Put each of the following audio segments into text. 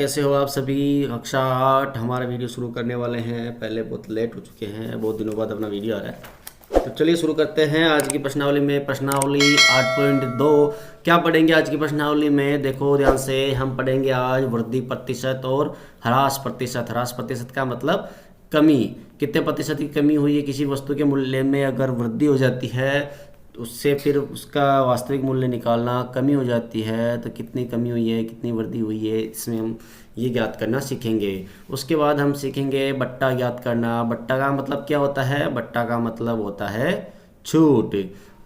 कैसे हो आप सभी। कक्षा 8 हमारा वीडियो शुरू करने वाले हैं। पहले बहुत लेट हो चुके हैं, बहुत दिनों बाद अपना वीडियो आ रहा है। तो चलिए शुरू करते हैं आज की प्रश्नावली में। प्रश्नावली 8.2 क्या पढ़ेंगे आज की प्रश्नावली में? देखो ध्यान से, हम पढ़ेंगे आज वृद्धि प्रतिशत और ह्रास प्रतिशत। ह्रास प्रतिशत का मतलब कमी, कितने प्रतिशत की कमी हुई है किसी वस्तु के मूल्य में। अगर वृद्धि हो जाती है उससे फिर उसका वास्तविक मूल्य निकालना, कमी हो जाती है तो कितनी कमी हुई है, कितनी वृद्धि हुई है, इसमें हम ये ज्ञात करना सीखेंगे। उसके बाद हम सीखेंगे बट्टा ज्ञात करना। बट्टा का मतलब क्या होता है? बट्टा का मतलब होता है छूट।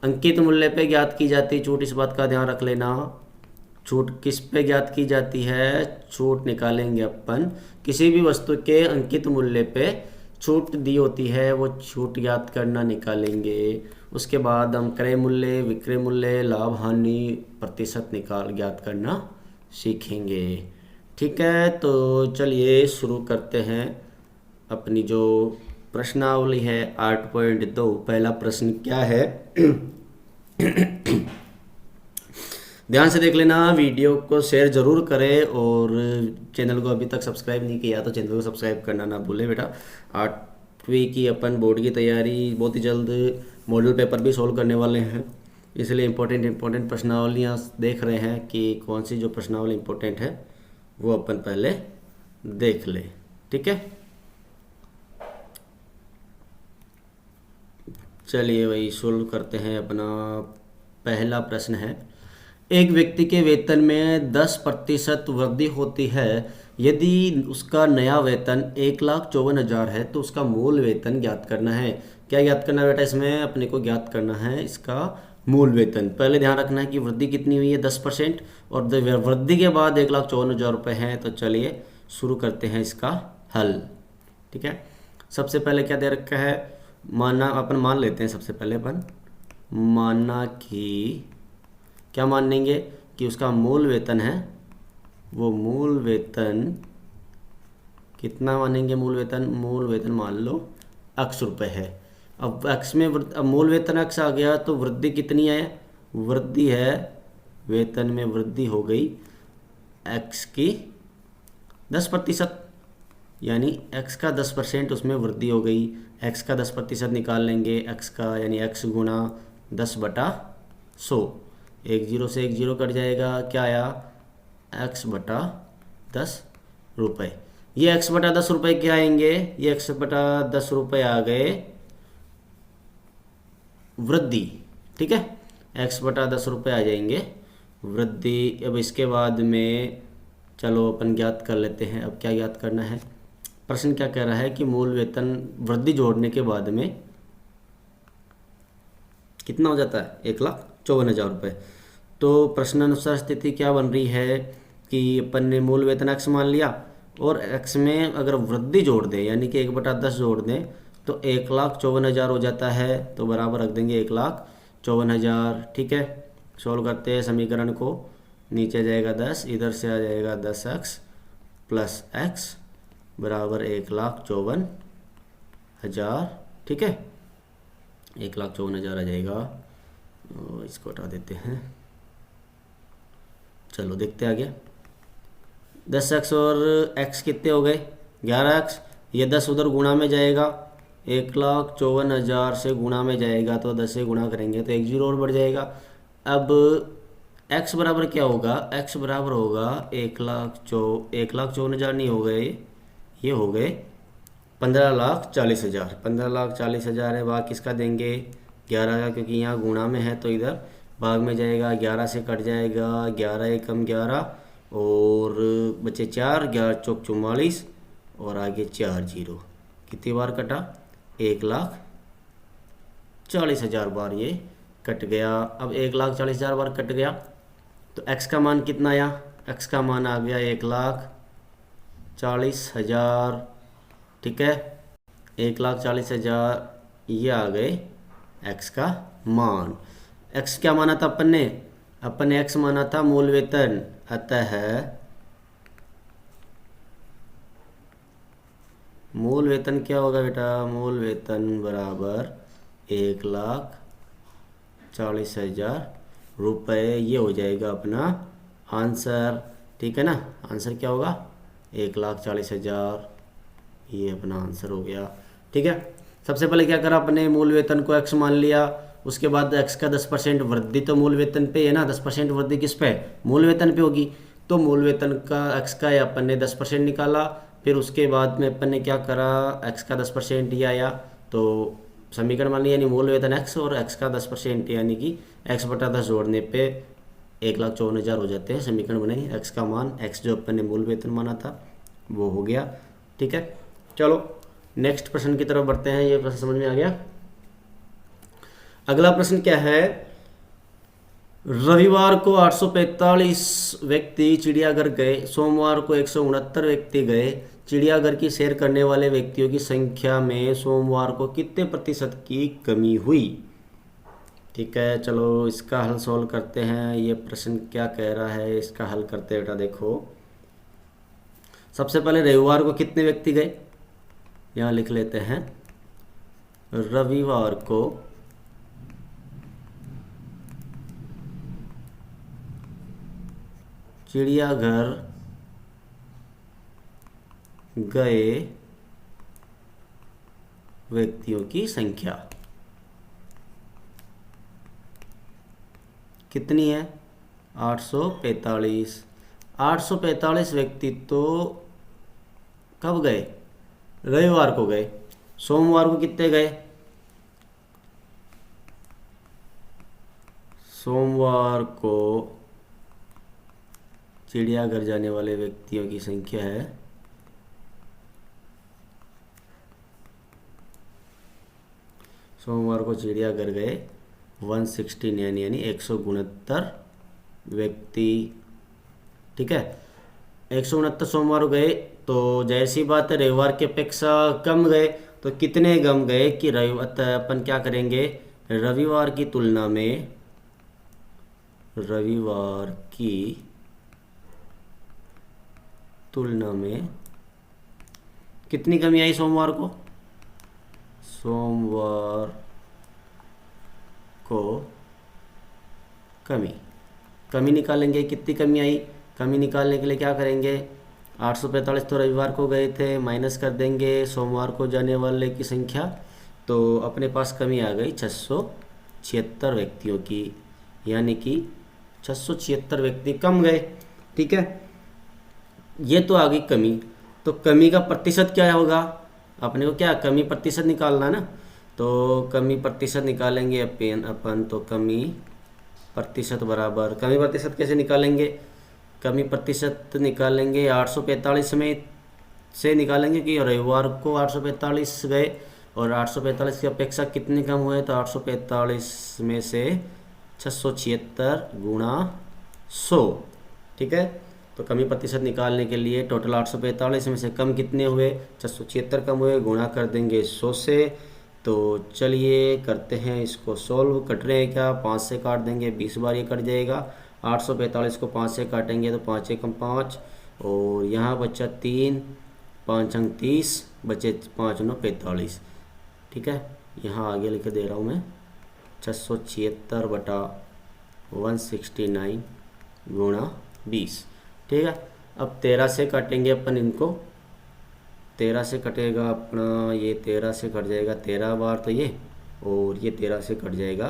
अंकित मूल्य पे ज्ञात की जाती छूट, इस बात का ध्यान रख लेना। छूट किस पे ज्ञात की जाती है? छूट निकालेंगे अपन किसी भी वस्तु के अंकित मूल्य पे छूट दी होती है, वो छूट ज्ञात करना निकालेंगे। उसके बाद हम क्रय मूल्य, विक्रय मूल्य, लाभ हानि प्रतिशत निकाल ज्ञात करना सीखेंगे। ठीक है, तो चलिए शुरू करते हैं अपनी जो प्रश्नावली है 8.2। पहला प्रश्न क्या है? ध्यान से देख लेना, वीडियो को शेयर जरूर करें और चैनल को अभी तक सब्सक्राइब नहीं किया तो चैनल को सब्सक्राइब करना ना भूलें बेटा। 8वीं की अपन बोर्ड की तैयारी, बहुत ही जल्द मॉडल पेपर भी सोल्व करने वाले हैं, इसलिए इम्पोर्टेंट प्रश्नावलियाँ देख रहे हैं कि कौन सी जो प्रश्नावली इम्पोर्टेंट है वो अपन पहले देख लें। ठीक है, चलिए वही शुरू करते हैं। अपना पहला प्रश्न है, एक व्यक्ति के वेतन में 10% वृद्धि होती है। यदि उसका नया वेतन 1,54,000 है तो उसका मूल वेतन ज्ञात करना है। क्या ज्ञात करना है बेटा? इसमें अपने को ज्ञात करना है इसका मूल वेतन। पहले ध्यान रखना है कि वृद्धि कितनी हुई है, 10%, और वृद्धि के बाद 1,54,000 रुपये हैं। तो चलिए शुरू करते हैं इसका हल। ठीक है, सबसे पहले क्या दे रखा है? माना, अपन मान लेते हैं सबसे पहले अपन माना कि क्या मान लेंगे कि उसका मूल वेतन है, वो मूल वेतन कितना मानेंगे? मूल वेतन मान लो x रुपये है। अब x में अब मूल वेतन x आ गया तो वृद्धि कितनी है? वृद्धि है, वेतन में वृद्धि हो गई x की 10%, यानी x का 10% उसमें वृद्धि हो गई। x का 10% निकाल लेंगे, x का यानी x गुणा 10/100। एक जीरो से एक जीरो कट जाएगा, क्या आया? x/10 रुपये। ये x/10 रुपये क्या आएंगे? ये x/10 रुपये आ गए वृद्धि। ठीक है, x/10 रुपये आ जाएंगे वृद्धि। अब इसके बाद में चलो अपन ज्ञात कर लेते हैं। अब क्या ज्ञात करना है? प्रश्न क्या कह रहा है कि मूल वेतन वृद्धि जोड़ने के बाद में कितना हो जाता है? 1,54,000 रुपये। तो प्रश्नानुसार स्थिति क्या बन रही है कि अपन ने मूल वेतन x मान लिया और x में अगर वृद्धि जोड़ दें यानी कि 1/10 जोड़ दें तो 1,54,000 हो जाता है। तो बराबर रख देंगे 1,54,000। ठीक है, सोल्व करते हैं समीकरण को। नीचे जाएगा 10, इधर से आ जाएगा 10x प्लस x बराबर 1,54,000। ठीक है, 1,54,000 आ जाएगा। इसको हटा देते हैं, चलो देखते आगे। 10x और x कितने हो गए? 11x। ये 10 उधर गुणा में जाएगा, 1,54,000 से गुणा में जाएगा तो 10 से गुणा करेंगे तो एक जीरो और बढ़ जाएगा। अब x बराबर क्या होगा? x बराबर होगा 1,54,000 नहीं हो गए, ये हो गए 15,40,000। 15,40,000 है, भाग किसका देंगे? 11 का, क्योंकि यहाँ गुणा में है तो इधर भाग में जाएगा। 11 से कट जाएगा, 11 एकम 11 और बचे 4, 11 चौक 44 और आगे 4 जीरो। कितनी बार कटा? 1,40,000 बार ये कट गया। अब 1,40,000 बार कट गया तो x का मान कितना आया? x का मान आ गया 1,40,000। ठीक है, 1,40,000 ये आ गए x का मान। x क्या माना था अपन ने? अपन ने x माना था मूल वेतन, अतः मूल वेतन क्या होगा बेटा? मूल वेतन बराबर 1,40,000 रुपये। ये हो जाएगा अपना आंसर। ठीक है ना, आंसर क्या होगा? 1,40,000, ये अपना आंसर हो गया। ठीक है, सबसे पहले क्या करा अपने, मूल वेतन को x मान लिया, उसके बाद x का 10% वृद्धि तो मूल वेतन पे है ना, 10% वृद्धि किस पे, मूल वेतन पे होगी, तो मूल वेतन का x का अपन ने 10% निकाला। फिर उसके बाद में अपन ने क्या करा, x का 10% ये आया, तो समीकरण मान लिया, यानी मूल वेतन x और x का 10% यानी कि x/10 जोड़ने पे 1,54,000 हो जाते हैं, समीकरण बने। x का मान, x जो अपन ने मूल वेतन माना था वो हो गया। ठीक है, चलो नेक्स्ट प्रश्न की तरफ बढ़ते हैं। ये प्रश्न समझ में आ गया। अगला प्रश्न क्या है, रविवार को 845 व्यक्ति चिड़ियाघर गए, सोमवार को 169 व्यक्ति गए। चिड़ियाघर की सैर करने वाले व्यक्तियों की संख्या में सोमवार को कितने प्रतिशत की कमी हुई। ठीक है, चलो इसका हल सॉल्व करते हैं। ये प्रश्न क्या कह रहा है, इसका हल करते बेटा देखो। सबसे पहले रविवार को कितने व्यक्ति गए, यहाँ लिख लेते हैं, रविवार को चिड़ियाघर गए व्यक्तियों की संख्या कितनी है, 845। 845 व्यक्ति तो कब गए, रविवार को गए। सोमवार को कितने गए, सोमवार को चिड़ियाघर जाने वाले व्यक्तियों की संख्या है सोमवार को चिड़ियाघर गए 116 यानी 169 व्यक्ति। ठीक है, 169 सोमवार को गए, तो जाहिर सी बात है रविवार की अपेक्षा कम गए। तो कितने कम गए कि अपन क्या करेंगे, रविवार की तुलना में, रविवार की तुलना में कितनी कमी आई सोमवार को, सोमवार को कमी निकालेंगे। कितनी कमी आई, कमी निकालने के लिए क्या करेंगे, 845 तो रविवार को गए थे, माइनस कर देंगे सोमवार को जाने वाले की संख्या, तो अपने पास कमी आ गई 676 व्यक्तियों की, यानी कि 676 व्यक्ति कम गए। ठीक है, ये तो आ गई कमी। तो कमी का प्रतिशत क्या होगा, अपने को क्या कमी प्रतिशत निकालना ना, तो कमी प्रतिशत निकालेंगे अपन तो कमी प्रतिशत बराबर, कमी प्रतिशत कैसे निकालेंगे, कमी प्रतिशत निकालेंगे 845 में से निकालेंगे कि रविवार को 845 गए और 845 की अपेक्षा कितने कम हुए, तो 845 में से 676 गुणा 100। ठीक है, तो कमी प्रतिशत निकालने के लिए टोटल 845 में से कम कितने हुए, 676 कम हुए, गुणा कर देंगे 100 से। तो चलिए करते हैं इसको सॉल्व। कट रहे हैं क्या, 5 से काट देंगे, 20 बार ये कट जाएगा। 845 को 5 से काटेंगे तो 5 एकम 5, और यहाँ बचा 3, 5 अंक 30, बचे 5 9 45। ठीक है, यहाँ आगे लिख दे रहा हूँ मैं, 676 बटा 169 गुणा 20। ठीक है, अब 13 से काटेंगे अपन इनको, 13 से कटेगा अपना, ये 13 से कट जाएगा 13 बार तो ये, और ये 13 से कट जाएगा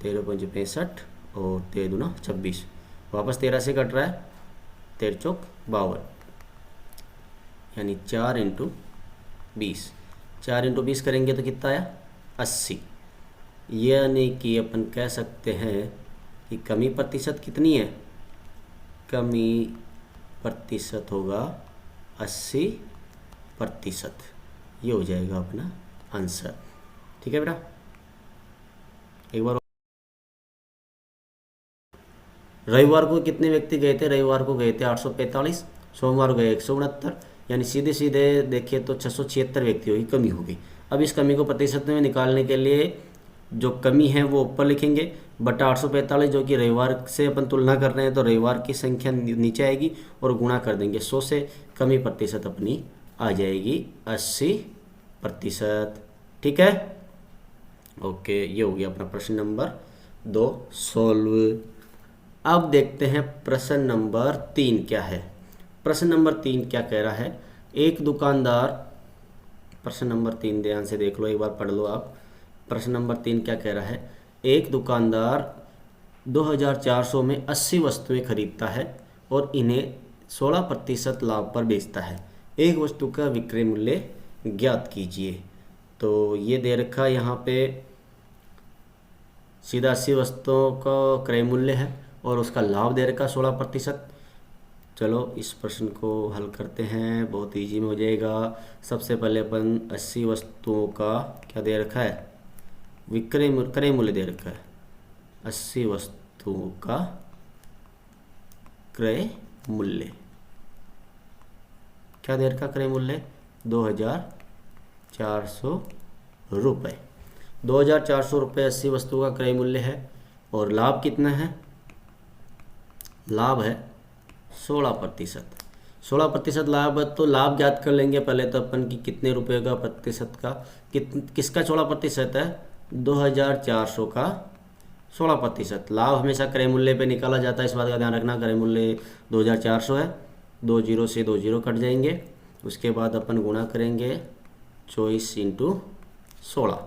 13 पंच 65 और 13 दूना 26, वापस 13 से कट रहा है 13 चौक 52, यानी 4 × 20। 4 × 20 करेंगे तो कितना आया, 80। यानी कि अपन कह सकते हैं कि कमी प्रतिशत कितनी है, कमी प्रतिशत होगा 80%। ये हो जाएगा अपना आंसर। ठीक है बेटा, एक बार रविवार को कितने व्यक्ति गए थे, रविवार को गए थे 845, सोमवार को गए 169, यानी सीधे सीधे देखिए तो 676 व्यक्तियों की कमी होगी। अब इस कमी को प्रतिशत में निकालने के लिए जो कमी है वो ऊपर लिखेंगे, बटा 845 जो कि रविवार से अपन तुलना कर रहे हैं, तो रविवार की संख्या नीचे आएगी और गुणा कर देंगे 100 से, कमी प्रतिशत अपनी आ जाएगी 80%। ठीक है, ओके, ये हो गया अपना प्रश्न नंबर 2 सॉल्व। अब देखते हैं प्रश्न नंबर 3 क्या है। प्रश्न नंबर 3 क्या कह रहा है, एक दुकानदार, प्रश्न नंबर 3 ध्यान से देख लो, एक बार पढ़ लो आप। प्रश्न नंबर 3 क्या कह रहा है, एक दुकानदार 2400 में 80 वस्तुएं खरीदता है और इन्हें 16% लाभ पर बेचता है। एक वस्तु का विक्रय मूल्य ज्ञात कीजिए। तो ये दे रखा है यहाँ पे, सीधा 80 वस्तुओं का क्रय मूल्य है और उसका लाभ दे रखा 16%। चलो इस प्रश्न को हल करते हैं, बहुत इजी में हो जाएगा। सबसे पहले अपन 80 वस्तुओं का क्या दे रखा है, क्रय मूल्य दे रखा है। 80 वस्तुओं का क्रय मूल्य क्या दे रखा, क्रय मूल्य 2400 रुपये। 2400 रुपये 80 वस्तुओं का क्रय मूल्य है और लाभ कितना है, लाभ है 16%। 16% लाभ है, तो लाभ ज्ञात कर लेंगे पहले तो अपन की कितने रुपए का प्रतिशत का, किसका 16% है, 2400 का 16%। लाभ हमेशा क्रय मूल्य पे निकाला जाता है, इस बात का ध्यान रखना। क्रय मूल्य 2400 है, 2 जीरो से 2 जीरो कट जाएंगे। उसके बाद अपन गुणा करेंगे 24 इंटू 16।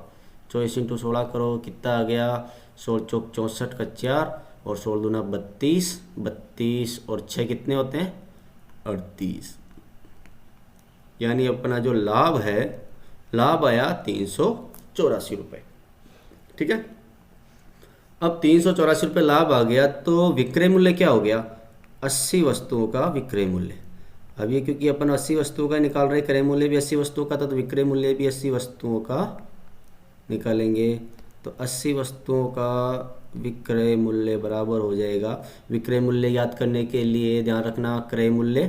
24 इंटू 16 करो, कितना आ गया, 16 चौक 64 का 4 और 16 दूना 32, 32 और 6 कितने होते हैं, 38। यानी अपना जो लाभ है, लाभ आया 384 रुपये। ठीक है, अब 384 रुपये लाभ आ गया, तो विक्रय मूल्य क्या हो गया, 80 वस्तुओं का विक्रय मूल्य। अब ये क्योंकि अपन 80 वस्तुओं का निकाल रहे, क्रय मूल्य भी 80 वस्तुओं का था, तो विक्रय मूल्य भी 80 वस्तुओं का निकालेंगे। तो 80 वस्तुओं का विक्रय मूल्य बराबर हो जाएगा, विक्रय मूल्य याद करने के लिए ध्यान रखना, क्रय मूल्य,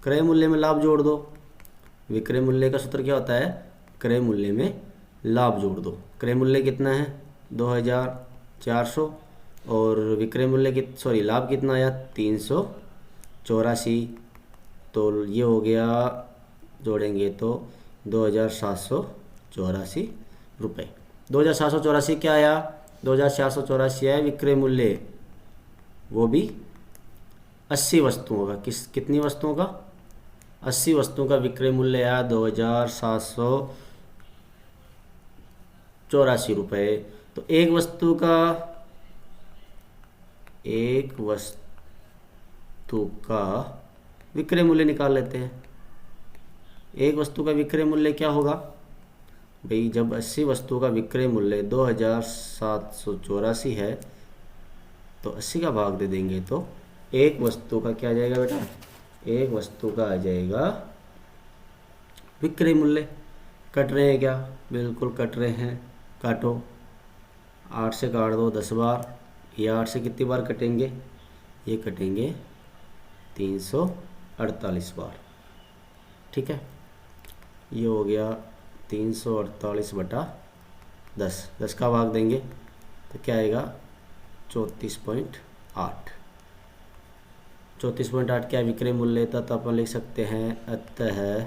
क्रय मूल्य में लाभ जोड़ दो। विक्रय मूल्य का सूत्र क्या होता है, क्रय मूल्य में लाभ जोड़ दो। क्रय मूल्य कितना है 2400 और विक्रय मूल्य लाभ कितना आया 384। तो ये हो गया, जोड़ेंगे तो 2784 रुपये। 2784 क्या आया, 2484 है विक्रय मूल्य, वो भी 80 वस्तुओं का, कितनी वस्तुओं का, 80 वस्तुओं का विक्रय मूल्य आया 2784 रुपये। तो एक वस्तु का विक्रय मूल्य निकाल लेते हैं। एक वस्तु का विक्रय मूल्य क्या होगा भाई, जब 80 वस्तुओं का विक्रय मूल्य 2784 है तो 80 का भाग दे देंगे तो एक वस्तु का क्या आ जाएगा बेटा, एक वस्तु का आ जाएगा विक्रय मूल्य। कट रहे हैं क्या, बिल्कुल कट रहे हैं, काटो, 8 से काट दो 10 बार, ये 8 से कितनी बार कटेंगे, ये कटेंगे 348 बार। ठीक है, ये हो गया 348/10, 10 का भाग देंगे तो क्या आएगा 34.8। 34.8 क्या विक्रय मूल्य था, तो अपन लिख सकते हैं अतः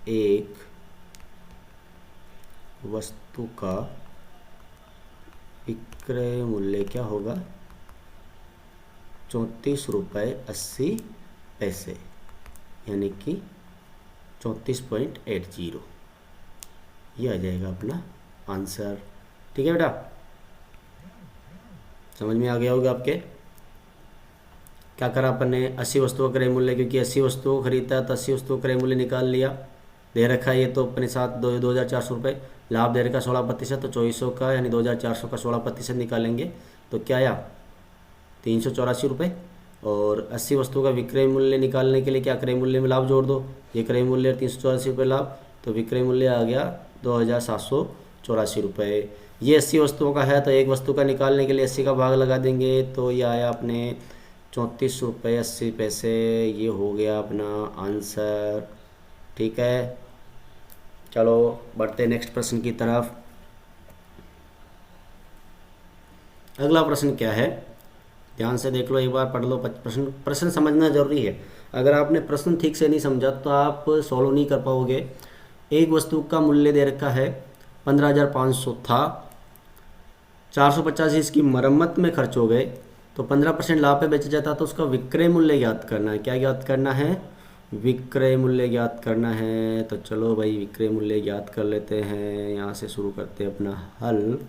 एक वस्तु का विक्रय मूल्य क्या होगा 34 रुपये 80 पैसे, यानी कि 34.80। ये आ जाएगा अपना आंसर। ठीक है बेटा, समझ में आ गया होगा आपके। क्या करा अपन ने, 80 वस्तुओं का क्रय मूल्य, क्योंकि 80 वस्तुओं को खरीदता है तो 80 वस्तुओं का क्रय मूल्य निकाल लिया, दे रखा है ये तो अपने साथ 2400 रुपये, लाभ दे रखा 16%, तो 2400 का यानी 2400 का 16% निकालेंगे तो क्या आया 384 रुपये। और 80 वस्तुओं का विक्रय मूल्य निकालने के लिए क्या, क्रय मूल्य में लाभ जोड़ दो, ये क्रय मूल्य 384 रुपये लाभ, तो विक्रय मूल्य आ गया 2784 रुपये। ये 80 वस्तुओं का है, तो एक वस्तु का निकालने के लिए 80 का भाग लगा देंगे, तो ये आया अपने 34 रुपये 80 पैसे। ये हो गया अपना आंसर। ठीक है, चलो बढ़ते नेक्स्ट प्रश्न की तरफ। अगला प्रश्न क्या है, ध्यान से देख लो, एक बार पढ़ लो। प्रश्न समझना जरूरी है, अगर आपने प्रश्न ठीक से नहीं समझा तो आप सॉल्व नहीं कर पाओगे। एक वस्तु का मूल्य दे रखा है 15,500 था, 450 इसकी मरम्मत में खर्च हो गए, तो 15% लाभ पे बेचा जाता है तो उसका विक्रय मूल्य ज्ञात करना है। क्या ज्ञात करना है? विक्रय मूल्य ज्ञात करना है। तो चलो भाई विक्रय मूल्य ज्ञात कर लेते हैं। यहाँ से शुरू करते हैं अपना हल।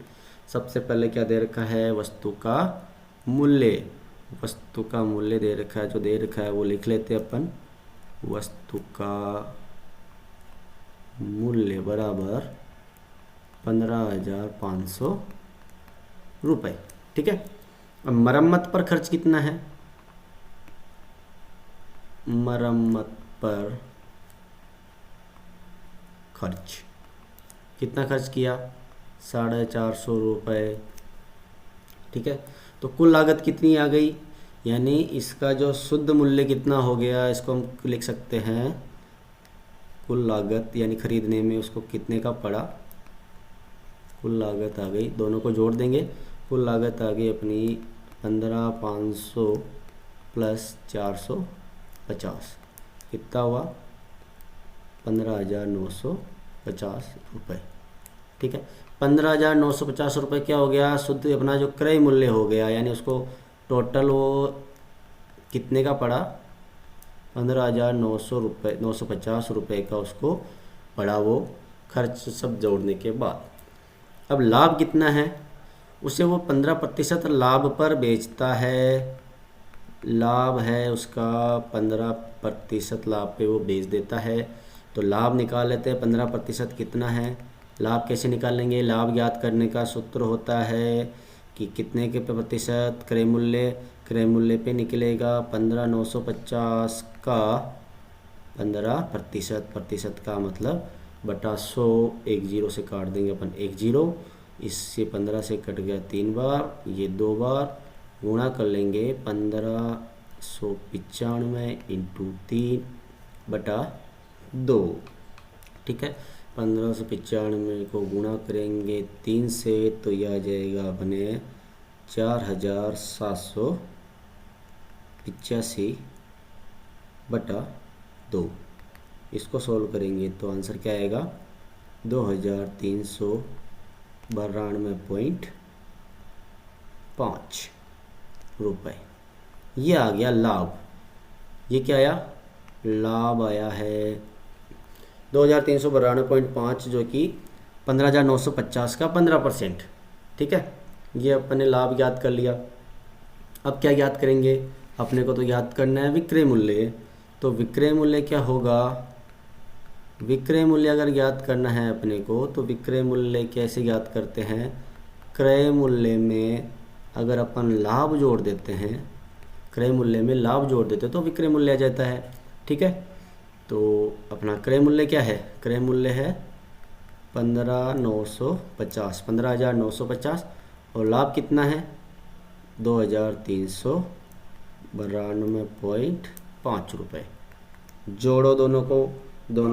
सबसे पहले क्या दे रखा है? वस्तु का मूल्य। वस्तु का मूल्य दे रखा है, जो दे रखा है वो लिख लेते हैं अपन। वस्तु का मूल्य बराबर 15,500 रुपये। ठीक है। अब मरम्मत पर खर्च कितना है? मरम्मत पर खर्च कितना खर्च किया? 450 रुपये। ठीक है। तो कुल लागत कितनी आ गई? यानी इसका जो शुद्ध मूल्य कितना हो गया, इसको हम लिख सकते हैं कुल लागत, यानी खरीदने में उसको कितने का पड़ा। कुल लागत आ गई, दोनों को जोड़ देंगे। कुल लागत आ गई अपनी 15,500 प्लस 450, कितना हुआ? 15,950 रुपये। ठीक है। 15,950 रुपये क्या हो गया? शुद्ध अपना जो क्रय मूल्य हो गया, यानी उसको टोटल वो कितने का पड़ा? 15,900 रुपये, 950 रुपये का उसको पड़ा वो खर्च सब जोड़ने के बाद। अब लाभ कितना है? उसे वो 15% लाभ पर बेचता है। लाभ है उसका 15% लाभ पे वो बेच देता है। तो लाभ निकाल लेते हैं। 15% कितना है? लाभ कैसे निकालेंगे? लाभ ज्ञात करने का सूत्र होता है कि कितने के प्रतिशत? क्रय मूल्य। क्रय मूल्य पे निकलेगा 15,950 का 15%। प्रतिशत का मतलब बटा 100, एक जीरो से काट देंगे अपन, एक जीरो। इससे 15 से कट गया 3 बार, ये 2 बार, गुणा कर लेंगे 1595 इंटू 3 बटा 2। ठीक है। 1595 को गुणा करेंगे 3 से तो यह आ जाएगा अपने 4,785 बटा 2। इसको सोल्व करेंगे तो आंसर क्या आएगा? 2,392.5 रुपये। ये आ गया लाभ। ये क्या आया? लाभ आया है 2,392.5, जो कि 15,950 का 15%। ठीक है। ये अपन ने लाभ ज्ञात कर लिया। अब क्या ज्ञात करेंगे? अपने को तो ज्ञात करना है विक्रय मूल्य। तो विक्रय मूल्य क्या होगा? विक्रय मूल्य अगर ज्ञात करना है अपने को, तो विक्रय मूल्य कैसे ज्ञात करते हैं? क्रय मूल्य में अगर अपन लाभ जोड़ देते हैं, क्रय मूल्य में लाभ जोड़ देते हैं तो विक्रय मूल्य आ जाता है। ठीक है। तो अपना क्रय मूल्य क्या है? क्रय मूल्य है 15,950 और लाभ कितना है? 2,392.5 रुपये। जोड़ो दोनों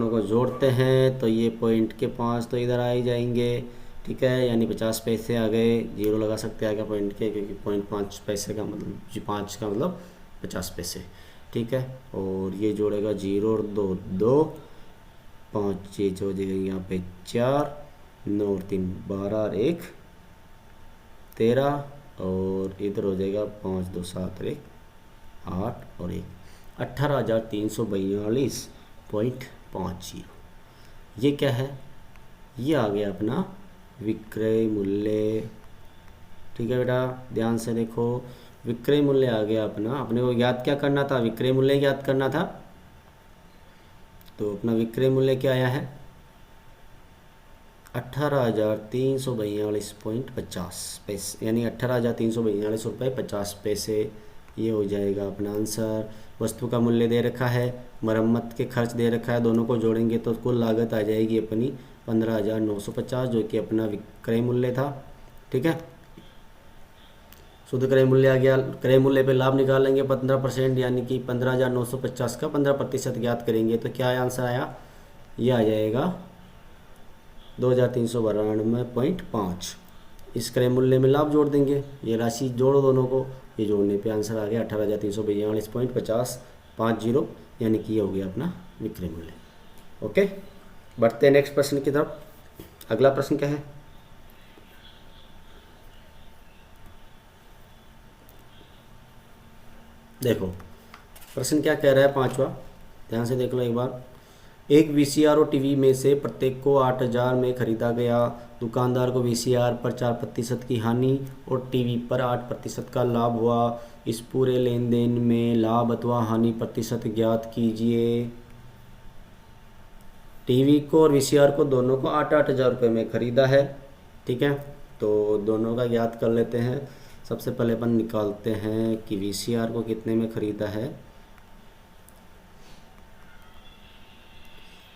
को जोड़ते हैं तो ये पॉइंट के 5 तो इधर आ ही जाएंगे। ठीक है। यानी 50 पैसे आ गए। जीरो लगा सकते हैं आगे पॉइंट के, क्योंकि पॉइंट 5 पैसे का मतलब 5 का मतलब 50 पैसे। ठीक है। और ये जोड़ेगा 0 और 2 2, 5 चीज हो जाएगा यहाँ पे 4, 9 और 3 12 और 1 13, और इधर हो जाएगा 5 2 7 और 1 8 और 1 18,342.50। ये क्या है? ये आ गया अपना विक्रय मूल्य। ठीक है बेटा, ध्यान से देखो। विक्रय मूल्य आ गया अपना। अपने को याद क्या करना था? विक्रय मूल्य याद करना था। तो अपना विक्रय मूल्य क्या आया है? 18,342.50 पैसे, यानी 18,342 रुपये 50 पैसे। ये हो जाएगा अपना आंसर। वस्तु का मूल्य दे रखा है, मरम्मत के खर्च दे रखा है, दोनों को जोड़ेंगे तो कुल लागत आ जाएगी अपनी 15,950, जो कि अपना विक्रय मूल्य था। ठीक है। शुद्ध क्रय मूल्य आ गया। क्रय मूल्य पे लाभ निकालेंगे 15%, यानी कि 15,950 का 15% ज्ञात करेंगे तो क्या आंसर आया? ये आ जाएगा 2,392.5। इस क्रय मूल्य में लाभ जोड़ देंगे, ये राशि जोड़ो दोनों को, ये जोड़ने पे आंसर आ गया 18,342.50 50, यानी कि ये हो गया अपना विक्रय मूल्य। ओके, बढ़ते हैं नेक्स्ट प्रश्न की तरफ। अगला प्रश्न क्या है? देखो प्रश्न क्या कह रहा है, पांचवा, ध्यान से देख लो एक बार। एक वीसीआर और टीवी में से प्रत्येक को 8,000 में खरीदा गया। दुकानदार को वीसीआर पर 4% की हानि और टीवी पर 8% का लाभ हुआ। इस पूरे लेन देन में लाभ अथवा हानि प्रतिशत ज्ञात कीजिए। टीवी को और वीसीआर को दोनों को 8,000 रुपये में ख़रीदा है, ठीक है। तो दोनों का ज्ञात कर लेते हैं। सबसे पहले अपन निकालते हैं कि वीसीआर को कितने में ख़रीदा है।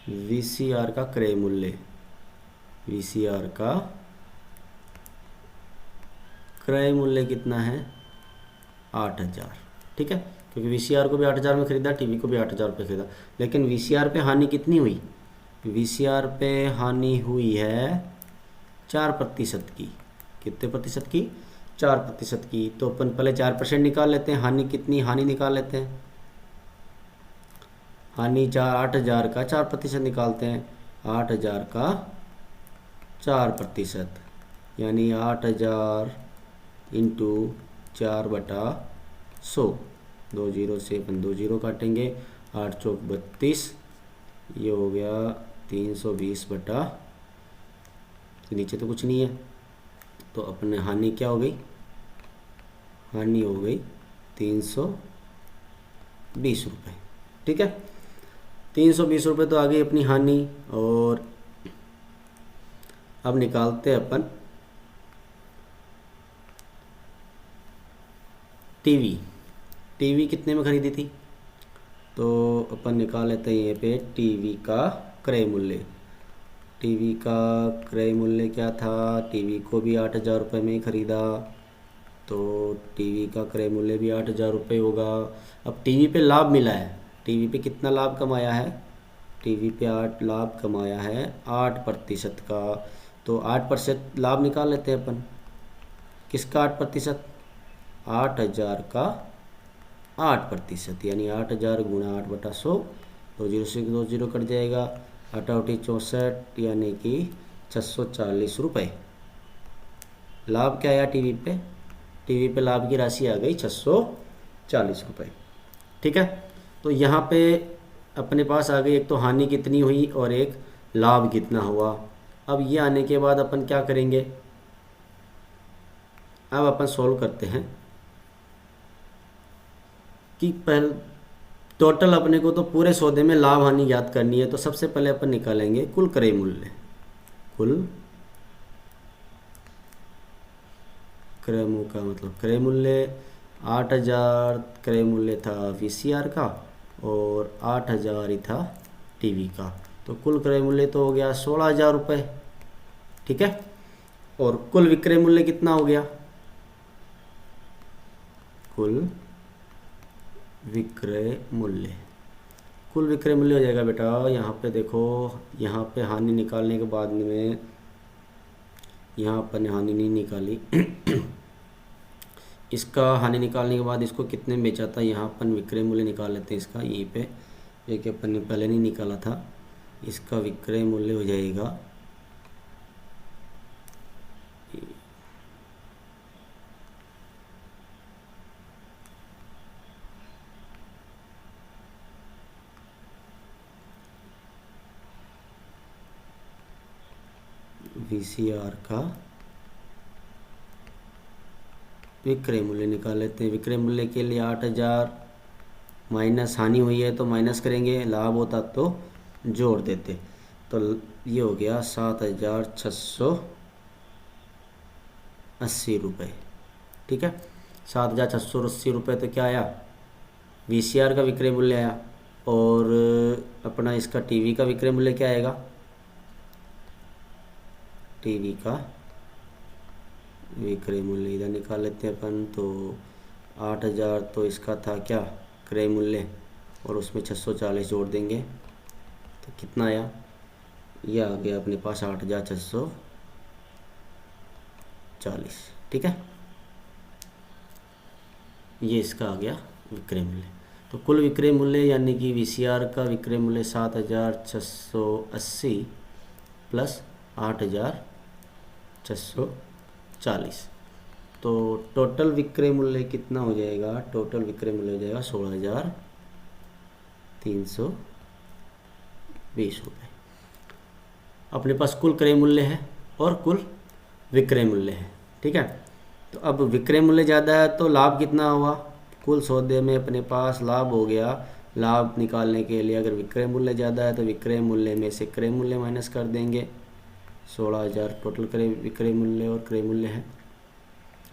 वीसीआर का क्रय मूल्य, वीसीआर का क्रय मूल्य कितना है, 8,000, ठीक है। क्योंकि वीसीआर को भी 8,000 में ख़रीदा, टीवी को भी 8,000 रुपये ख़रीदा। लेकिन वीसीआर पे हानि कितनी हुई, वीसीआर पे हानि हुई है 4% की। कितने प्रतिशत की, 4% की। तो अपन पहले 4% निकाल लेते हैं। हानि कितनी, हानि निकाल लेते हैं। हानि 8,000 का 4% निकालते हैं। 8,000 का 4%, यानी 8,000 इंटू 4/100। 2 जीरो से अपन 2 जीरो काटेंगे। 8 चौक 32, ये हो गया 320 तो नीचे तो कुछ नहीं है, तो अपने हानि क्या हो गई, हानि हो गई 320 रुपये, ठीक है। 320 रुपये तो आ गई अपनी हानि। और अब निकालते हैं अपन टीवी। टीवी कितने में ख़रीदी थी, तो अपन निकाल लेते हैं ये पे टीवी का क्रय मूल्य। टीवी का क्रय मूल्य क्या था, टीवी को भी 8,000 रुपये में ही ख़रीदा, तो टीवी का क्रय मूल्य भी 8,000 रुपये होगा। अब टीवी पे लाभ मिला है, टीवी पे कितना लाभ कमाया है, टीवी पे 8 लाभ कमाया है 8% का। तो 8% लाभ निकाल लेते हैं अपन। किसका 8%, 8,000 का 8%, यानी 8,000 गुणा 8/100। 2 जीरो से 2 जीरो कट जाएगा। 8 8 64, यानी कि 640 रुपये लाभ क्या आया टीवी पे, टीवी पे लाभ की राशि आ गई 640 रुपये, ठीक है। तो यहाँ पे अपने पास आ गई एक तो हानि कितनी हुई और एक लाभ कितना हुआ। अब ये आने के बाद अपन क्या करेंगे, अब अपन सोल्व करते हैं कि पहले टोटल अपने को तो पूरे सौदे में लाभ हानि ज्ञात करनी है। तो सबसे पहले अपन निकालेंगे कुल क्रय मूल्य। कुल क्रय मूल्य का मतलब क्रय मूल्य 8,000 क्रय मूल्य था वीसीआर का और 8,000 ही था टीवी का। तो कुल क्रय मूल्य तो हो गया 16,000 रुपये, ठीक है। और कुल विक्रय मूल्य कितना हो गया, कुल विक्रय मूल्य, कुल विक्रय मूल्य हो जाएगा बेटा, यहाँ पे देखो, यहाँ पे हानि निकालने के बाद में, यहाँ पर हानि नहीं निकाली इसका हानि निकालने के बाद इसको कितने में बेचा था, यहाँ अपन विक्रय मूल्य निकाल लेते हैं इसका। यहीं पे एक अपन ने पहले नहीं निकाला था, इसका विक्रय मूल्य हो जाएगा वीसीआर का विक्रय मूल्य निकाल लेते हैं। विक्रय मूल्य के लिए 8,000 माइनस हानि हुई है तो माइनस करेंगे, लाभ होता तो जोड़ देते। तो ये हो गया 7,680 रुपये, ठीक है। 7,680 रुपये तो क्या आया, वीसीआर का विक्रय मूल्य आया। और अपना इसका टीवी का विक्रय मूल्य क्या आएगा, टीवी का विक्रय मूल्य इधर निकाल लेते हैं अपन। तो 8,000 तो इसका था क्या क्रय मूल्य, और उसमें 640 जोड़ देंगे तो कितना आया, यह आ गया अपने पास 8,640, ठीक है। ये इसका आ गया विक्रय मूल्य। तो कुल विक्रय मूल्य यानी कि वीसीआर का विक्रय मूल्य 7,680 प्लस 8,640, तो टोटल विक्रय मूल्य कितना हो जाएगा, टोटल विक्रय मूल्य हो जाएगा 16,320 रुपये। अपने पास कुल क्रय मूल्य है और कुल विक्रय मूल्य है, ठीक है। तो अब विक्रय मूल्य ज़्यादा है तो लाभ कितना हुआ, कुल सौदे में अपने पास लाभ हो गया। लाभ निकालने के लिए अगर विक्रय मूल्य ज़्यादा है तो विक्रय मूल्य में से क्रय मूल्य माइनस कर देंगे। 16,000 टोटल क्रय विक्रय मूल्य और क्रय मूल्य है,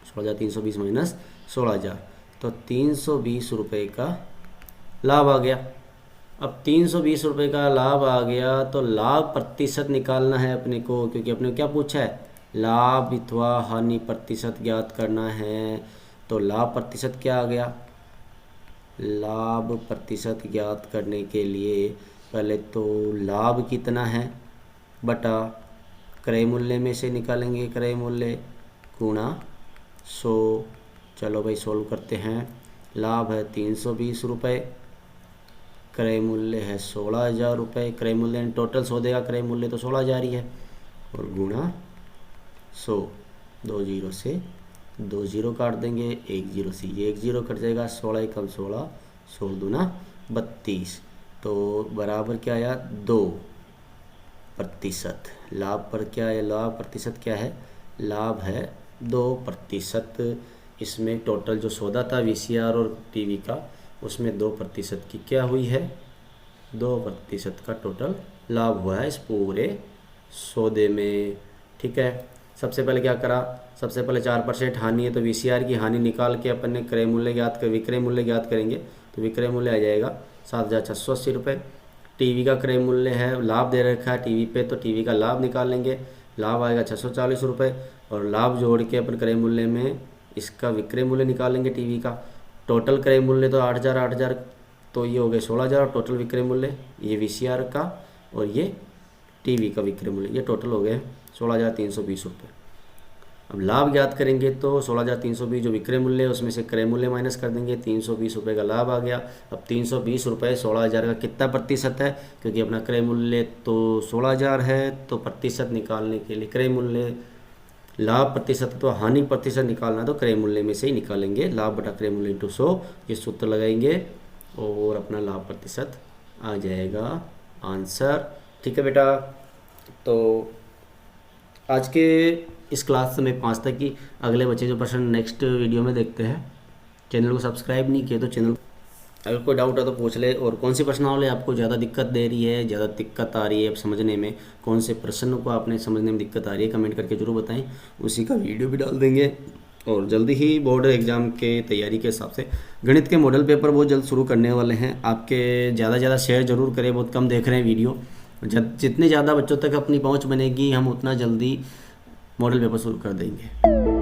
16,320 माइनस 16,000, तो 320 रुपये का लाभ आ गया। अब 320 रुपये का लाभ आ गया तो लाभ प्रतिशत निकालना है अपने को, क्योंकि अपने को क्या पूछा है, लाभ अथवा हानि प्रतिशत ज्ञात करना है। तो लाभ प्रतिशत क्या आ गया, लाभ प्रतिशत ज्ञात करने के लिए पहले तो लाभ कितना है बटा क्रय मूल्य में से निकालेंगे, क्रय मूल्य गुणा 100। चलो भाई सोल्व करते हैं। लाभ है 320 रुपये, क्रय मूल्य है 16,000 रुपये। क्रय मूल्य टोटल सौदे का क्रय मूल्य तो 16,000 ही है, और गुणा 100, 2 जीरो से 2 जीरो काट देंगे, 1 जीरो से ये 1 जीरो कट जाएगा, 16 एकम 16, 16 दूना 32, तो बराबर क्या आया 2%। लाभ पर क्या है, लाभ प्रतिशत क्या है, लाभ है 2%। इसमें टोटल जो सौदा था VCR और टीवी का, उसमें 2% की क्या हुई है, 2% का टोटल लाभ हुआ है इस पूरे सौदे में, ठीक है। सबसे पहले क्या करा, सबसे पहले 4% हानि है तो VCR की हानि निकाल के अपन ने क्रय मूल्य ज्ञात कर विक्रय मूल्य ज्ञात करेंगे, तो विक्रय मूल्य आ जाएगा 7,680 रुपये। टीवी का क्रय मूल्य है, लाभ दे रखा है टीवी पे, तो टीवी का लाभ निकाल लेंगे, लाभ आएगा 640 रुपये, और लाभ जोड़ के अपन क्रय मूल्य में इसका विक्रय मूल्य निकालेंगे टीवी का। टोटल क्रय मूल्य तो 8,000, तो ये हो गए 16,000, और टोटल विक्रय मूल्य ये VCR का और ये टीवी का विक्रय मूल्य, ये टोटल हो गए 16,320 रुपये। अब लाभ ज्ञात करेंगे तो 16,320 जो विक्रय मूल्य है उसमें से क्रय मूल्य माइनस कर देंगे, 320 रुपये का लाभ आ गया। अब 320 रुपये 16,000 का कितना प्रतिशत है, क्योंकि अपना क्रय मूल्य तो 16,000 है, तो प्रतिशत निकालने के लिए क्रय मूल्य, लाभ प्रतिशत तो हानि प्रतिशत निकालना तो क्रय मूल्य में से ही निकालेंगे, लाभ बटा क्रय मूल्य इंटू 100, ये सूत्र लगाएंगे और अपना लाभ प्रतिशत आ जाएगा आंसर, ठीक है बेटा। तो आज के इस क्लास में 5 तक की, अगले बच्चे जो प्रश्न नेक्स्ट वीडियो में देखते हैं। चैनल को सब्सक्राइब नहीं किए तो चैनल, अगर कोई डाउट है तो पूछ ले। और कौन सी प्रश्नावली आपको ज़्यादा दिक्कत दे रही है, ज़्यादा दिक्कत आ रही है समझने में, कौन से प्रश्न को आपने समझने में दिक्कत आ रही है, कमेंट करके जरूर बताएं, उसी का वीडियो भी डाल देंगे। और जल्दी ही बोर्ड एग्ज़ाम के तैयारी के हिसाब से गणित के मॉडल पेपर बहुत जल्द शुरू करने वाले हैं। आपके ज़्यादा ज़्यादा शेयर जरूर करें, बहुत कम देख रहे हैं वीडियो, जितने ज़्यादा बच्चों तक अपनी पहुँच बनेगी हम उतना जल्दी मॉडल पेपर शुरू कर देंगे।